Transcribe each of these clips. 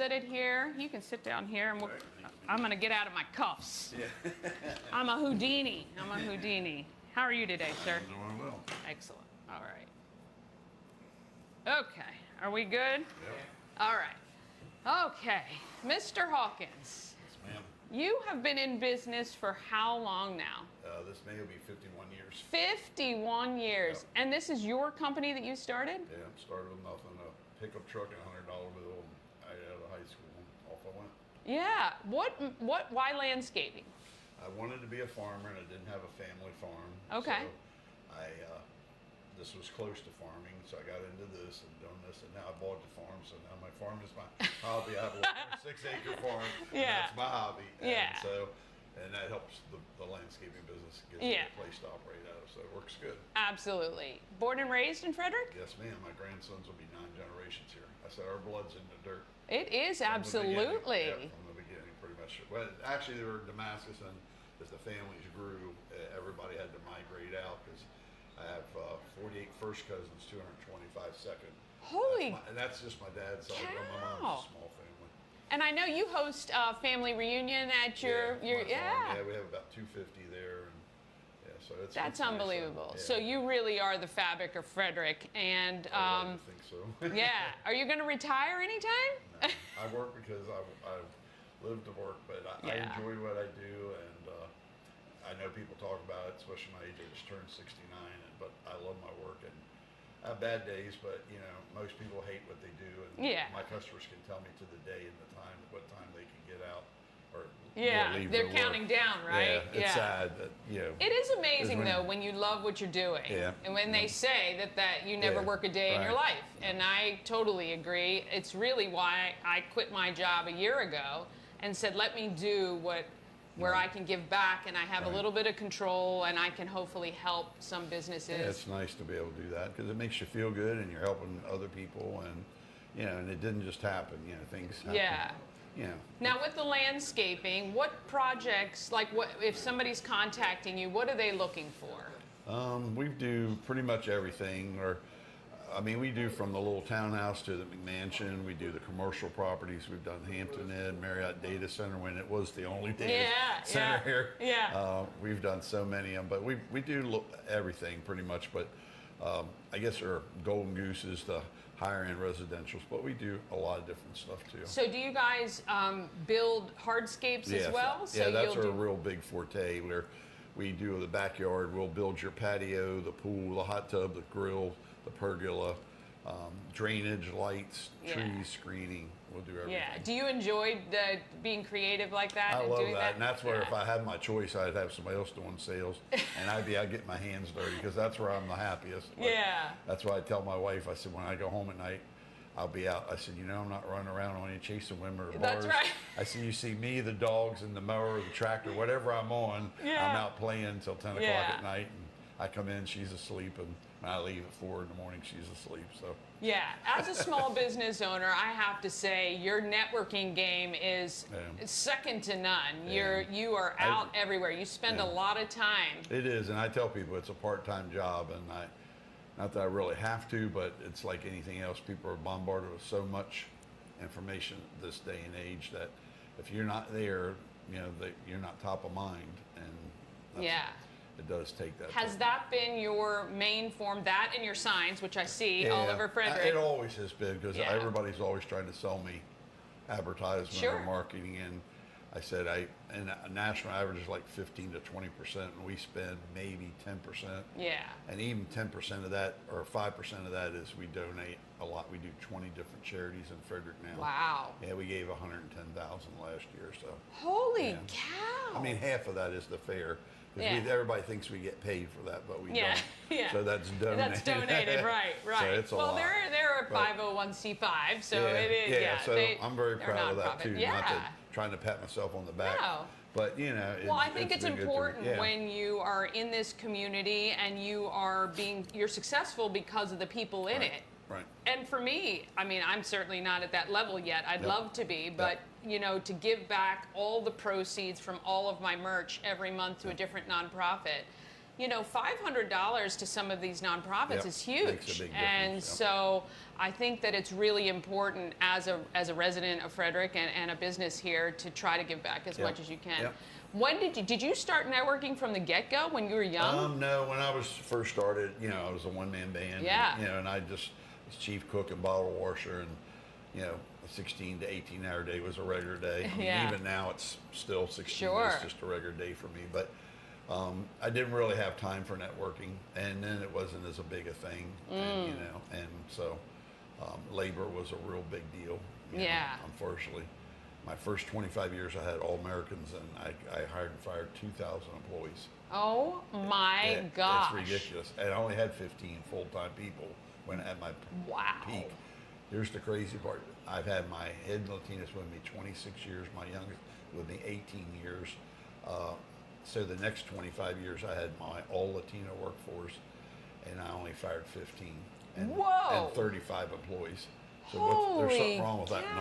Sit it here. You can sit down here, and I'm going to get out of my cuffs. Yeah. I'm a Houdini. I'm a Houdini. How are you today, sir? I'm doing well. Excellent. All right. Okay. Are we good? Yep. All right. Okay. Mr. Hawkins, Yes, ma'am. you have been in business for how long now? This May will be 51 years. 51 years. Yep. And this is your company that you started? Yeah, started with nothing, a pickup truck and a $100 bill. I out of high school, off I went. Yeah. Why landscaping? I wanted to be a farmer, and I didn't have a family farm. Okay. So this was close to farming, so I got into this and done this, and now I bought the farm. So now my farm is my hobby. I have a 6-acre farm. And Yeah. that's my hobby. Yeah. And that helps the landscaping business get Yeah. a place to operate out of. So it works good. Absolutely. Born and raised in Frederick? Yes, ma'am. My grandsons will be 9 generations here. I said our blood's in the dirt. It is, From the absolutely. beginning. Yeah, from the beginning, pretty much. Well, actually, they were in Damascus, and as the families grew, everybody had to migrate out because I have 48 first cousins, 225 second. Holy And that's just my dad's side. My cow. mom's a small family. And I know you host a family reunion at your my farm, yeah. we have about 250 there, and yeah, so it's That's it's nice. unbelievable. Yeah. So you really are the fabric of Frederick, and I like to think so. yeah. Are you going to retire anytime? No, I work because I live to work, but I Yeah. enjoy what I do, and I know people talk about it, especially my age. I just turned 69, but I love my work, and I have bad days, but you know, most people hate what they do, and Yeah. my customers can tell me to the day and the time what time they can get out, or Yeah, leave they're their counting work. down, right? Yeah, it's sad that It is amazing when- though when you love what you're doing, Yeah. and when they say that you never Yeah, work a day in your right. life, and I totally agree. It's really why I quit my job a year ago and said, let me do where I can give back, and I have a Right. little bit of control, and I can hopefully help some businesses. Yeah, it's nice to be able to do that because it makes you feel good, and you're helping other people, and you know, and it didn't just happen. You know, things happen. Yeah. You know. Now with the landscaping, what projects, like what if somebody's contacting you, what are they looking for? We do pretty much everything, we do from the little townhouse to the McMansion. We do the commercial properties. We've done Hampton Inn, Marriott Data Center when it was the only data center here. Yeah. We've done so many of them, but we do everything pretty much. But I guess our golden goose is the higher end residentials, but we do a lot of different stuff too. So do you guys build hardscapes as well? So yeah, that's you'll our real big forte. Where we do the backyard. We'll build your patio, the pool, the hot tub, the grill, the pergola, drainage, lights, trees, screening. We'll do everything. Yeah. Do you enjoy being creative like that? I and love doing that, and that's where Yeah. if I had my choice, I'd have somebody else doing sales, and I'd get my hands dirty because that's where I'm the happiest. Like, Yeah. That's why I tell my wife. I said when I go home at night, I'll be out. I said, I'm not running around on any chasing women or bars. That's right. I said, you see me, the dogs, and the mower, the tractor, whatever I'm on, Yeah. I'm out playing until 10 o'clock Yeah. at night, and I come in, she's asleep, and when I leave at 4 in the morning, she's asleep. So Yeah, as a small business owner, I have to say your networking game is it's second to none. Yeah. You are out everywhere. You spend a lot of time. it is, and I tell people it's a part-time job, and not that I really have to, but it's like anything else. People are bombarded with so much information this day and age that if you're not there, you're not top of mind, and it does take that. Has that been your main form? That and your signs, which I see all over It Frederick. always has been because everybody's always trying to sell me advertisement or marketing, and I said and a national average is like 15 to 20%, and we spend maybe 10%. Yeah. And even 10% of that, or 5% of that, is we donate a lot. We do 20 different charities in Frederick now. Wow. Yeah, we gave 110,000 last year. So. Holy cow! I mean, half of that is the fair. Everybody thinks we get paid for that, but we don't. Yeah. So that's donated. That's donated, right. So it's a lot. They're a 501c5, so it is. So I'm very proud of that too. Yeah. Not that trying to pat myself on the back. No. But Well, I think it's been good to- important when you are in this community and you're successful because of the people in it. Right. And for me, I'm certainly not at that level yet. I'd love to be, but to give back all the proceeds from all of my merch every month to a different nonprofit, you know, $500 to some of these nonprofits Yep. is huge. Makes a big And difference, yep. so I think that it's really important as a resident of Frederick and a business here to try to give back as Yep. much as you can. Yep. When did you start networking from the get-go when you were young? No, when I was first started, you know, I was a one-man band. Yeah. And, you know, and I just was chief cook and bottle washer, and you know, a 16 to 18-hour day was a regular day. I mean, Yeah. even now, it's still 16 Sure. days, just a regular day for me. But I didn't really have time for networking, and then it wasn't as a big a thing, and, you know, and so labor was a real big deal. You know, Yeah. unfortunately. My first 25 years, I had all Americans, and I hired and fired 2,000 employees. Oh my Yeah, gosh. it's ridiculous. And I only had 15 full-time people when at my Wow. peak. Here's the crazy part. I've had my head Latinas with me 26 years, my youngest with me 18 years. So the next 25 years, I had my all Latino workforce, and I only fired 15. Whoa. And 35 employees. So there's Holy something wrong with that cow.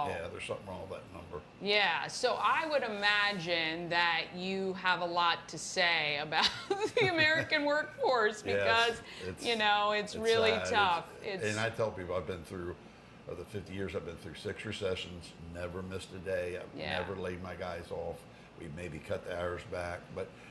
number. Yeah, there's something wrong with that number. Yeah, so I would imagine that you have a lot to say about the American workforce because, Yes, you know, it's really sad. tough. And I tell people I've been through, of the 50 years, I've been through 6 recessions, never missed a day. I've Yeah. never laid my guys off. We maybe cut the hours back,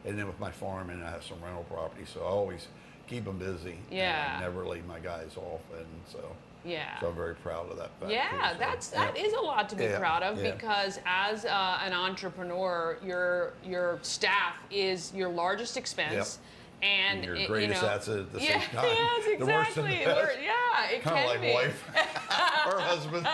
and then with my farm, and I have some rental property, so I always keep them busy. Yeah. And I never laid my guys off, and so Yeah. I'm very proud of that fact. Yeah, too, so, that is a lot to be Yeah, proud of yeah. because as an entrepreneur, your staff is your largest expense. And your it, greatest you know, asset at the yeah, same time. Yes, The worst and the exactly. best. Yeah, it Kind can of like be. wife or husband,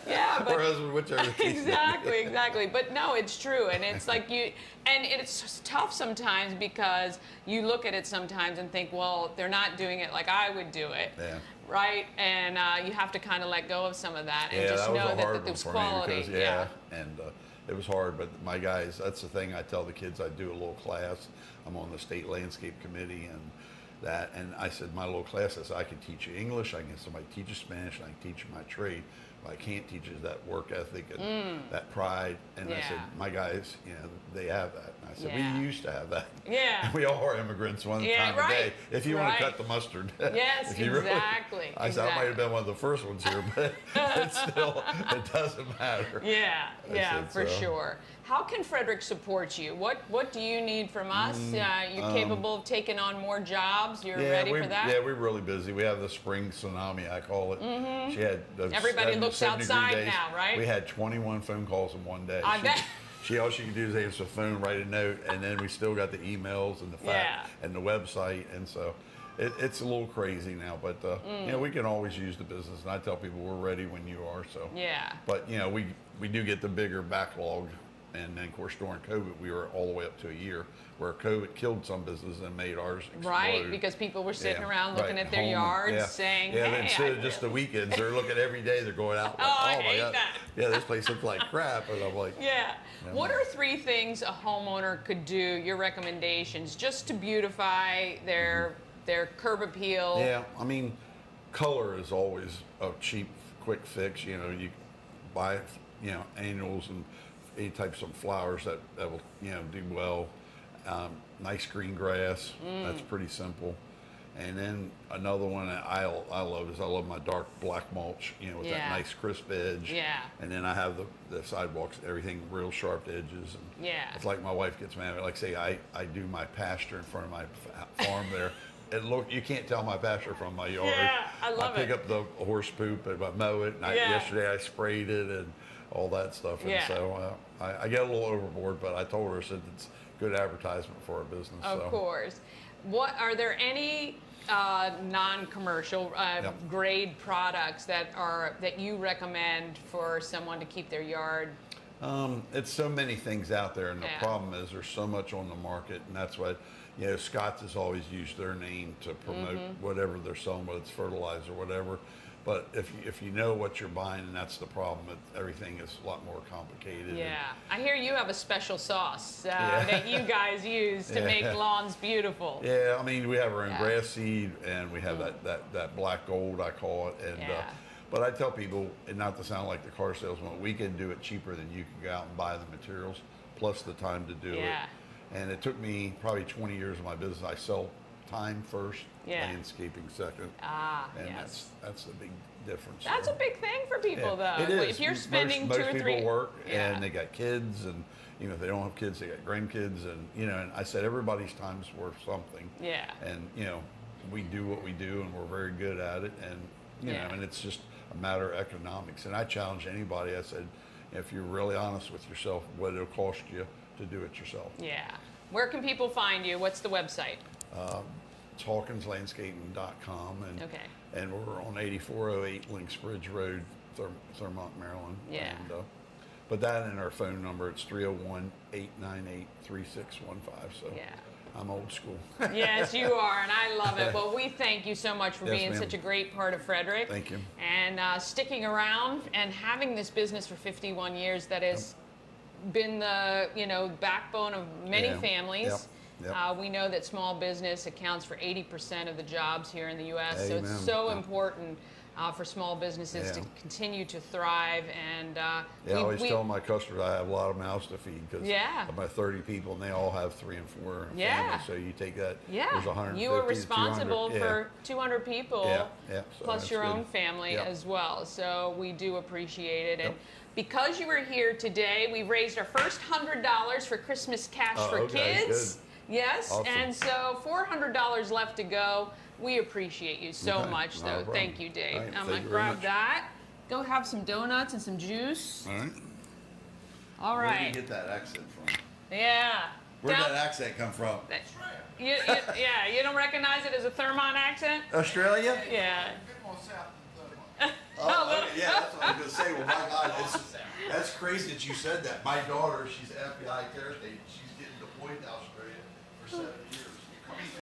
Yeah, or but husband, whichever the case may be. exactly. But no, it's true, and it's like and it's tough sometimes because you look at it sometimes and think, well, they're not doing it like I would do it. Yeah. Right, and you have to kind of let go of some of that and Yeah, just that was know a that hard there's one for quality. me because, and it was hard. But my guys, that's the thing I tell the kids. I do a little class. I'm on the state landscape committee, and I said my little class is I can teach you English, I can somebody teach you Spanish, and I can teach you my trade. What I can't teach is that work ethic and that pride. And I said Yeah. my guys, you know, they have that. And I said Yeah. we used to have that. Yeah. We all are immigrants one Yeah, time right. a day. If you want Right. to cut the mustard. Yes, If you really- exactly. I said I might have been one of the first ones here, but it's still, it doesn't matter. Yeah, yeah, said for so. sure. How can Frederick support you? What do you need from us? You're capable of taking on more jobs. You're ready for that. Yeah, we're really busy. We have the spring tsunami, I call it. She had those Everybody 70 looks 70-degree outside days. now, right? We had 21 phone calls in one day. I bet. All she could do is answer the phone, write a note, and then we still got the emails and the fact and the website, and so it's a little crazy now. But you know, we can always use the business, and I tell people we're ready when you are. So Yeah. But you know, we do get the bigger backlog. And then, of course, during COVID, we were all the way up to a year, where COVID killed some businesses and made ours explode. Right, because people were sitting Yeah, around looking right, at their home, yards saying, yeah, hey, instead I of just the really- weekends, they're looking every day. They're going out. Like, Oh, I my hate God. that. Yeah, this place looks like crap. And I'm like, Yeah. What are 3 things a homeowner could do, your recommendations, just to beautify their curb appeal? yeah, I mean, color is always a cheap, quick fix. You know, you buy, you know, annuals and any types of flowers that will, you know, do well. Nice green grass. That's pretty simple. And then another one that I love is I love my dark black mulch, you know, with that nice crisp edge. Yeah. And then I have the sidewalks, everything real sharp edges. And Yeah. it's like my wife gets mad. Like say I do my pasture in front of my farm there. You can't tell my pasture from my yard. Yeah, I love pick it. up the horse poop and I mow it. And yesterday I sprayed it and all that stuff. And Yeah. so I get a little overboard, but I told her, I said it's good advertisement for our business. Of course. What are there any non-commercial grade products that you recommend for someone to keep their yard? It's so many things out there, and the Yeah. problem is there's so much on the market, and that's why, you know, Scott's has always used their name to promote whatever they're selling, whether it's fertilizer or whatever. But if you know what you're buying, and that's the problem, everything is a lot more complicated. Yeah, I hear you have a special sauce that you guys use to make lawns beautiful. Yeah, I mean, we have our own Yeah. grass seed, and we have that black gold, I call it. And but I tell people, and not to sound like the car salesman, we can do it cheaper than you can go out and buy the materials, plus the time to do it. And it took me probably 20 years of my business. I sell time first, Yeah. landscaping second. And Yes. that's the big difference. That's a big thing for people, though. It is. If you're spending most 2 or 3, people work Yeah. and they got kids, and if they don't have kids, they got grandkids, and and I said everybody's time's worth something. Yeah. And we do what we do, and we're very good at it, and and it's just a matter of economics. And I challenge anybody. I said, if you're really honest with yourself, what it'll cost you to do it yourself. Yeah. Where can people find you? What's the website? It's HawkinsLandscaping.com, and we're on 8408 Links Bridge Road, Thurmont, Maryland. Yeah. And, but that and our phone number, it's 301-898-3615. So Yeah. I'm old school. Yes, you are, and I love it. Well, we thank you so much for Yes, being ma'am. such a great part of Frederick. Thank you. And sticking around and having this business for 51 years that has been the backbone of many Yeah. families. Yep. We know that small business accounts for 80% of the jobs here in the U.S., so Amen. it's so Yep. important for small businesses to Yeah. continue to thrive. And I always tell my customers I have a lot of mouths to feed because of my 30 people, and they all have 3 and 4 families. So you take that. There's 150 you are to 200. responsible for 200 people So plus that's your good. own family Yep. as well. So we do appreciate it. And Yep. because you were here today, we've raised our first $100 for Christmas cash for okay, kids. good. Yes, Awesome. and so $400 left to go. We appreciate you so Okay, much, not a though. problem. Thank you, Dave. All right, I'm thank gonna you very grab much. that. Go have some donuts and some juice. All right. All Where did right. you get that accent from? Yeah. Where'd Down- that accent come from? Yeah, you don't recognize it as a Thurmont accent? Australia? Yeah. Oh, okay, yeah, that's what I was going to say. Well, my God, that's crazy that you said that. My daughter, she's an FBI terrorist agent. She's getting deployed to Australia for 7 years.